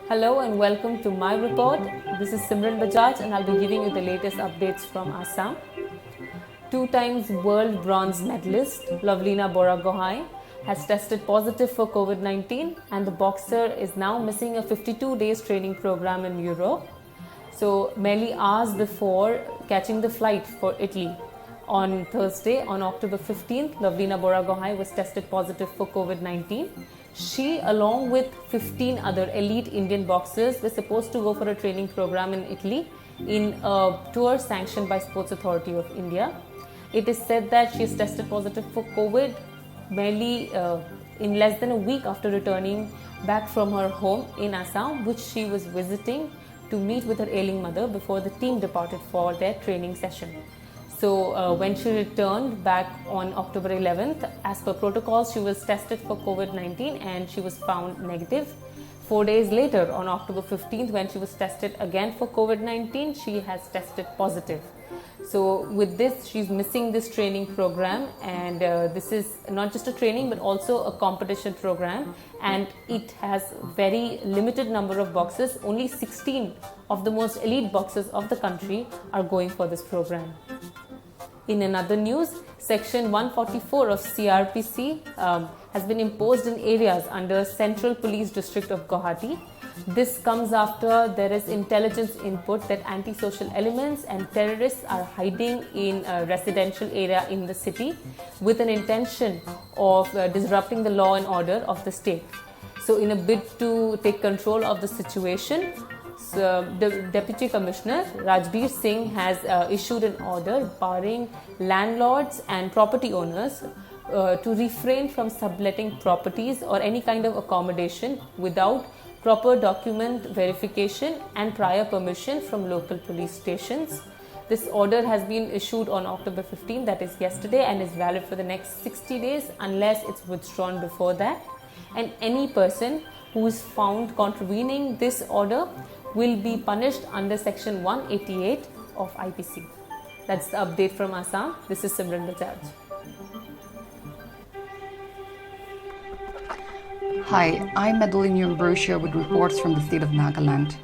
Hello and welcome to my report. This is Simran Bajaj and I'll be giving you the latest updates from Assam. 2 times world bronze medalist Lovelina Boragohai has tested positive for COVID-19 and the boxer is now missing a 52 days training program in Europe. So merely hours before catching the flight for Italy on Thursday, on October 15th, Lovelina Boragohai was tested positive for COVID-19. She, along with 15 other elite Indian boxers, were supposed to go for a training program in Italy in a tour sanctioned by Sports Authority of India. It is said that she is tested positive for COVID merely in less than a week after returning back from her home in Assam, which she was visiting to meet with her ailing mother before the team departed for their training session. So when she returned back on October 11th, as per protocols, she was tested for COVID-19 and she was found negative. 4 days later, on October 15th, when she was tested again for COVID-19, she has tested positive. So with this, she's missing this training program, and this is not just a training but also a competition program, and it has very limited number of boxers. Only 16 of the most elite boxers of the country are going for this program. In another news, Section 144 of CRPC has been imposed in areas under Central Police District of Guwahati. This comes after there is intelligence input that antisocial elements and terrorists are hiding in a residential area in the city with an intention of disrupting the law and order of the state. So in a bid to take control of the situation, the Deputy Commissioner Rajbir Singh has issued an order barring landlords and property owners to refrain from subletting properties or any kind of accommodation without proper document verification and prior permission from local police stations. This order has been issued on October 15, that is yesterday, and is valid for the next 60 days unless it's withdrawn before that. And any person who is found contravening this order will be punished under Section 188 of IPC. That's the update from Assam. This is Simran Bajaj. Hi, I'm Madeline Ambrosia with reports from the state of Nagaland.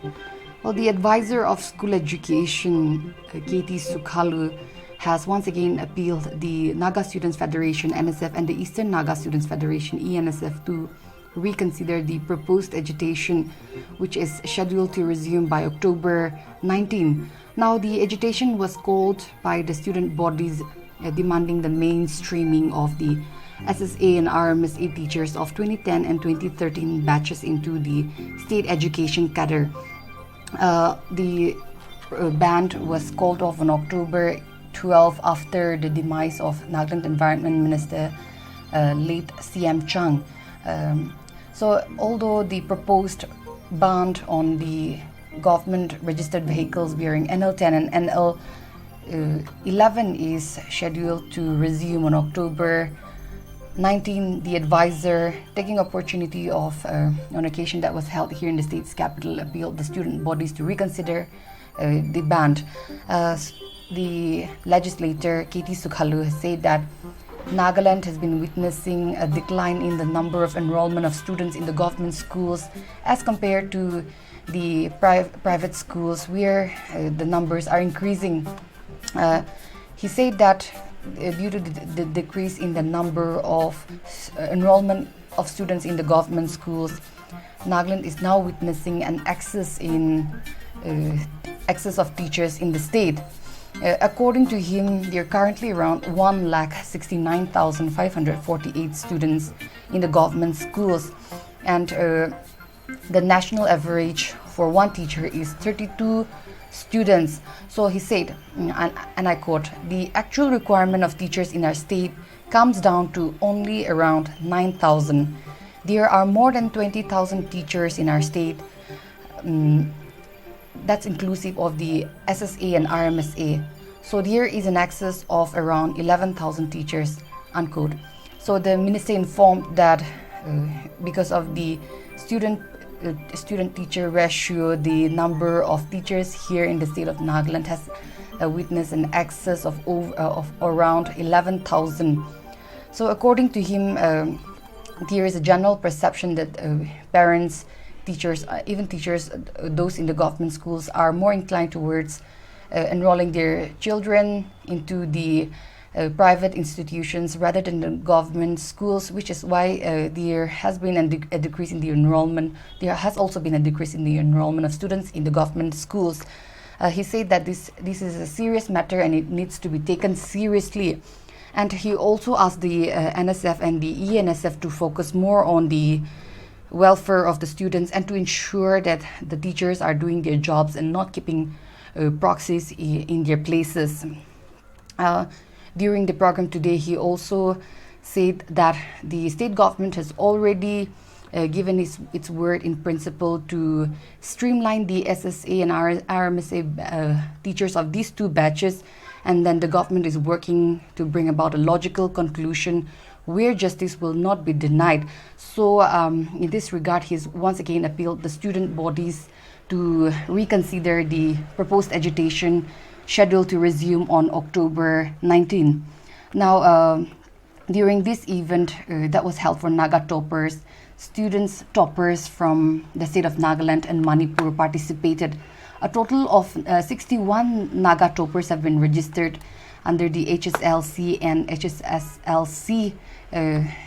Well, the advisor of school education, Katie Sukhalu, has once again appealed the Naga Students Federation, NSF, and the Eastern Naga Students Federation, ENSF, to reconsider the proposed agitation, which is scheduled to resume by October 19. Now, the agitation was called by the student bodies demanding the mainstreaming of the SSA and RMSA teachers of 2010 and 2013 batches into the state education cadre. The ban was called off on October 12 after the demise of Nagaland Environment Minister late CM Chung. So although the proposed ban on the government registered vehicles bearing NL10 and NL11 is scheduled to resume on October 19, the advisor, taking opportunity of on occasion that was held here in the state's capital, appealed the student bodies to reconsider the ban. The legislator, Katie Sukhalu, has said that Nagaland has been witnessing a decline in the number of enrollment of students in the government schools as compared to the private schools, where the numbers are increasing. He said that due to the decrease in the number of enrollment of students in the government schools, Nagaland is now witnessing an excess of teachers in the state. According to him, there are currently around 169,548 students in the government schools, and the national average for one teacher is 32 students. So he said, and I quote, "The actual requirement of teachers in our state comes down to only around 9,000. There are more than 20,000 teachers in our state. That's inclusive of the SSA and RMSA. So there is an excess of around 11,000 teachers," unquote. So the minister informed that because of the student-teacher ratio, the number of teachers here in the state of Nagaland has witnessed an excess of around 11,000. So according to him, there is a general perception that parents teachers, even teachers, those in the government schools, are more inclined towards enrolling their children into the private institutions rather than the government schools, which is why there has been a decrease in the enrollment. There has also been a decrease in the enrollment of students in the government schools. He said that this is a serious matter and it needs to be taken seriously. And he also asked the NSF and the ENSF to focus more on the welfare of the students and to ensure that the teachers are doing their jobs and not keeping proxies in their places. During the program today, he also said that the state government has already given its word in principle to streamline the SSA and RMSA teachers of these two batches, and then the government is working to bring about a logical conclusion where justice will not be denied. So in this regard, he's once again appealed the student bodies to reconsider the proposed agitation scheduled to resume on October 19. Now, during this event that was held for Naga toppers, students toppers from the state of Nagaland and Manipur participated. A total of 61 Naga toppers have been registered under the HSLC and HSSLC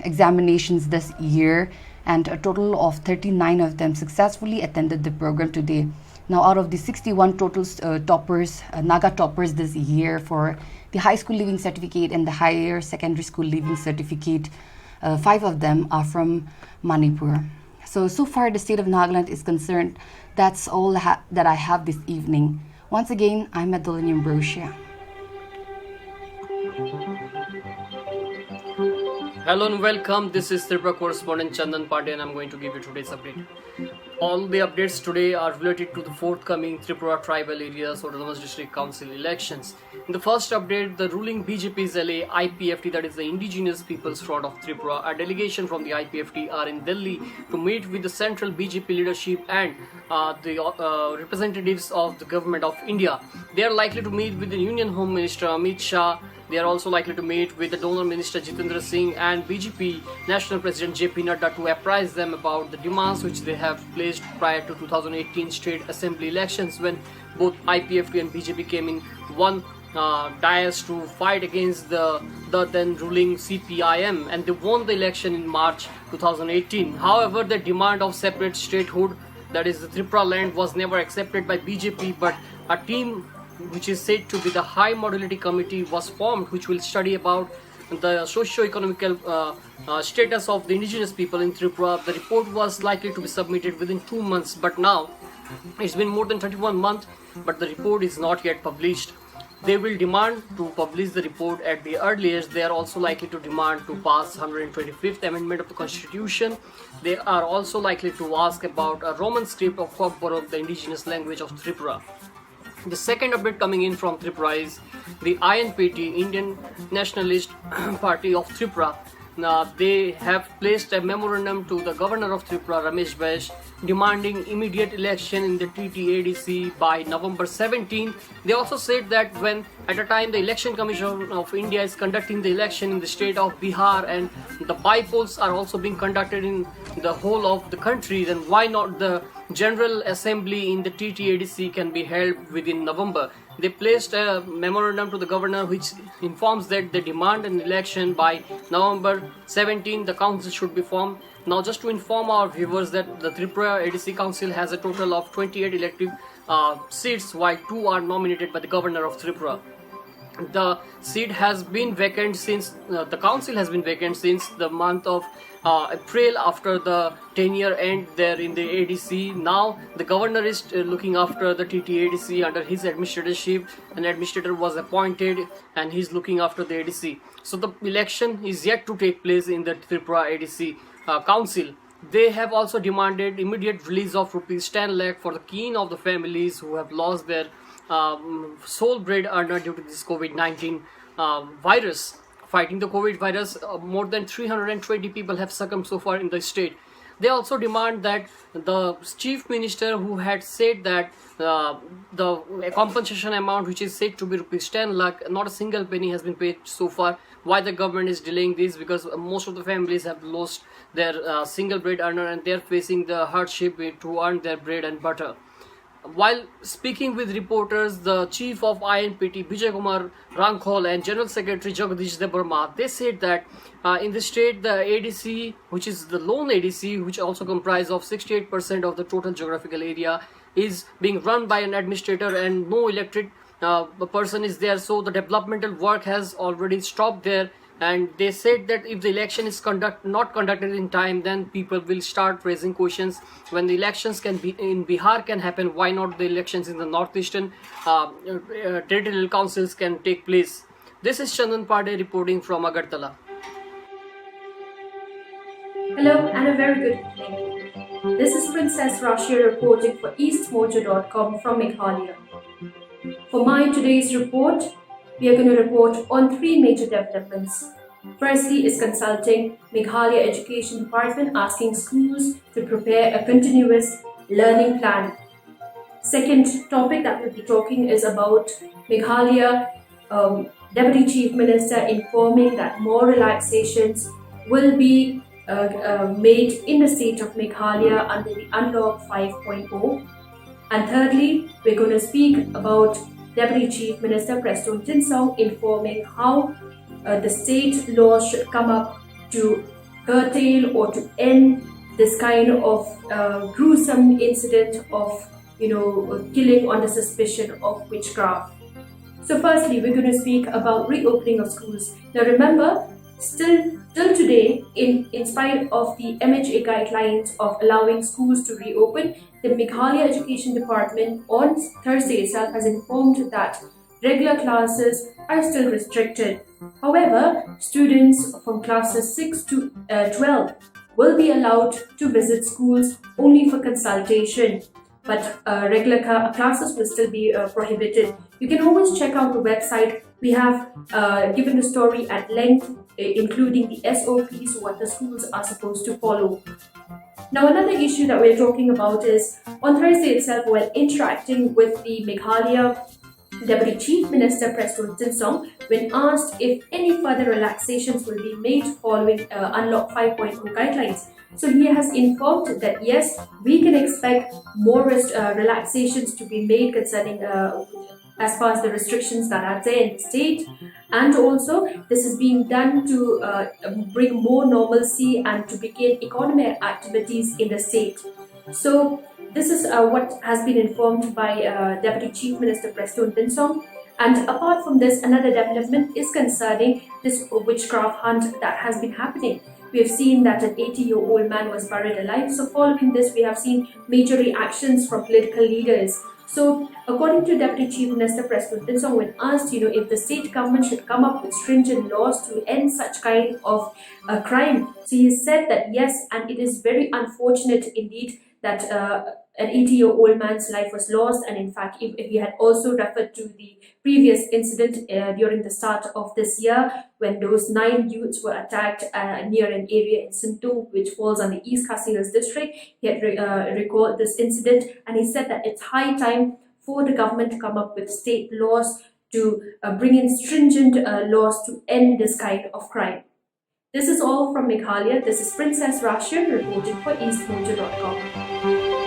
examinations this year, and a total of 39 of them successfully attended the program today. Now, out of the 61 total toppers, Naga toppers this year for the high school living certificate and the higher secondary school living certificate, 5 of them are from Manipur. So far the state of Nagaland is concerned. That's all that I have this evening. Once again, I'm Madeline Ambrosia. Hello and welcome. This is Tripura correspondent Chandan Pandey and I'm going to give you today's update. All the updates today are related to the forthcoming Tripura Tribal Areas Autonomous District Council elections. In the first update, the ruling BJP's LA IPFT, that is the Indigenous People's Front of Tripura, a delegation from the IPFT are in Delhi to meet with the central BJP leadership and the representatives of the government of India. They are likely to meet with the Union Home Minister Amit Shah. They are also likely to meet with the Donor Minister Jitendra Singh and BJP National President JP Nadda to apprise them about the demands which they have placed prior to 2018 state assembly elections, when both IPFT and BJP came in one dais to fight against the then ruling CPIM, and they won the election in March 2018. However, the demand of separate statehood, that is the Tripura land, was never accepted by BJP, but a team which is said to be the High Modality Committee was formed, which will study about the socio-economical status of the indigenous people in Tripura. The report was likely to be submitted within 2 months, but now it's been more than 31 months, but the report is not yet published. They will demand to publish the report at the earliest. They are also likely to demand to pass 125th Amendment of the Constitution. They are also likely to ask about a Roman script of Kokborok, the indigenous language of Tripura. The second update coming in from Tripura is the INPT, Indian Nationalist Party of Tripura. Now, they have placed a memorandum to the governor of Tripura, Ramesh Baish, demanding immediate election in the TTADC by November 17. They also said that when at a time the Election Commission of India is conducting the election in the state of Bihar and the by-polls are also being conducted in the whole of the country, then why not the General Assembly in the TTADC can be held within November? They placed a memorandum to the governor which informs that they demand an election by November 17. The council should be formed. Now, just to inform our viewers that the Tripura ADC Council has a total of 28 elective seats, while 2 are nominated by the governor of Tripura. The seat has been vacant since the council has been vacant since the month of April, after the 10-year end there in the ADC. Now the governor is looking after the TTADC under his administratorship. An administrator was appointed and he's looking after the ADC. So the election is yet to take place in the Tripura ADC council. They have also demanded immediate release of rupees 10 lakh for the keen of the families who have lost their sole bread earner due to this COVID-19 virus. Fighting the COVID virus, more than 320 people have succumbed so far in the state. They also demand that the chief minister, who had said that the compensation amount which is said to be rupees 10 lakh, not a single penny has been paid so far, why the government is delaying this, because most of the families have lost their single bread earner and they're facing the hardship to earn their bread and butter. While speaking with reporters, the chief of INPT, Vijay Kumar Rankhol, and General Secretary Jagadish Debarma, they said that in the state, the ADC, which is the lone ADC, which also comprises of 68% of the total geographical area, is being run by an administrator and no elected person is there. So the developmental work has already stopped there. And they said that if the election is not conducted in time, then people will start raising questions. When the elections can be in Bihar can happen, why not the elections in the northeastern territorial councils can take place? This is Chandan Pandey reporting from Agartala. Hello and a very good evening. This is Princess Rashia reporting for EastMojo.com from Meghalaya. For my today's report, we are going to report on three major developments. Firstly is consulting Meghalaya Education Department asking schools to prepare a continuous learning plan. Second topic that we'll be talking is about Meghalaya Deputy Chief Minister informing that more relaxations will be made in the state of Meghalaya under the Unlock 5.0. And thirdly, we're going to speak about Deputy Chief Minister Preston Tinsong informing how the state laws should come up to curtail or to end this kind of gruesome incident of killing on the suspicion of witchcraft. So firstly, we're going to speak about reopening of schools. Now remember, till today, in spite of the MHA guidelines of allowing schools to reopen, the Meghalaya Education Department on Thursday itself has informed that regular classes are still restricted. However, students from classes 6 to 12 will be allowed to visit schools only for consultation, but regular classes will still be prohibited. You can always check out the website. We have given the story at length, including the SOPs, what the schools are supposed to follow. Now, another issue that we're talking about is on Thursday itself, while interacting with the Meghalaya Deputy Chief Minister Preston Tinsong, when asked if any further relaxations will be made following Unlock 5.0 guidelines. So he has informed that yes, we can expect more relaxations to be made concerning as far as the restrictions that are there in the state, and also this is being done to bring more normalcy and to begin economic activities in the state. So this is what has been informed by Deputy Chief Minister Preston Tinsong. And apart from this, another development is concerning this witchcraft hunt that has been happening. We have seen that an 80-year-old man was buried alive. So following this, we have seen major reactions from political leaders. So according to Deputy Chief Minister Preston Tinsong, when asked, if the state government should come up with stringent laws to end such kind of crime, so he said that yes, and it is very unfortunate indeed that an 80-year-old man's life was lost. And in fact, he had also referred to the previous incident during the start of this year when those 9 youths were attacked near an area in Sintung, which falls on the East Khasi Hills district. He had recalled this incident, and he said that it's high time for the government to come up with state laws to bring in stringent laws to end this kind of crime. This is all from Meghalaya. This is Princess Rashia reporting for EastMojo.com.